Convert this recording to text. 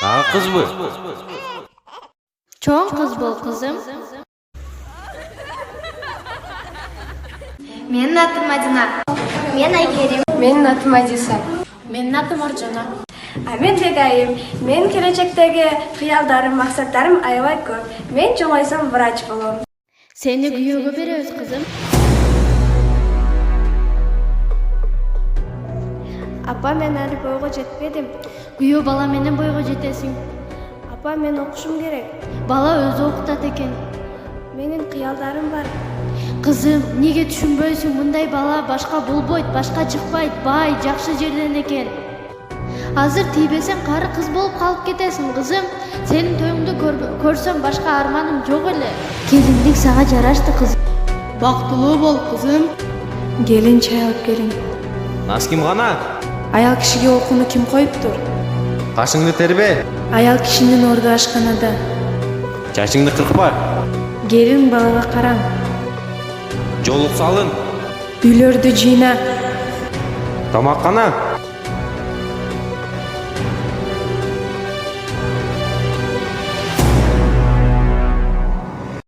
Ага кызбы? Чоң кыз бол, кызым. Менин атым Мадина. Мен Айкерим. Менин атым Адиса. Менин атым Аржана. Мен Бегайым. Мен келечектеги кыялдарым, максаттарым аябай көп. Мен чоңойсом врач болом. Сени күйөөгө беребиз, кызым. Апа, мен али бойго жетпедим. Күйөө бала менен бойго жетесиң. Апа, мен окушум керек. Бала өзү окутат экен. Менин кыялдарым бар. Кызым, неге түшүнбөйсүң? Мындай бала башка болбойт, башка чыкпайт, бай, жакшы жерден экен. Азыр тийбесең кары кыз болуп калып кетесиң, кызым. Сенин тоюңду көрсөм башка арманым жок эле. Келиндик сага жарашты, кызым. Бактылуу бол, кызым. Келин, чай алып келиң. Нас ким гана? Аял кишиге окууну ким коюптур? Кашыңды тербе. Аял кишинин орду ашканада. Чачыңды кыркпа. Келин, балага караң. Жолук салын. Үйлөрдү жыйна. Тамаккана.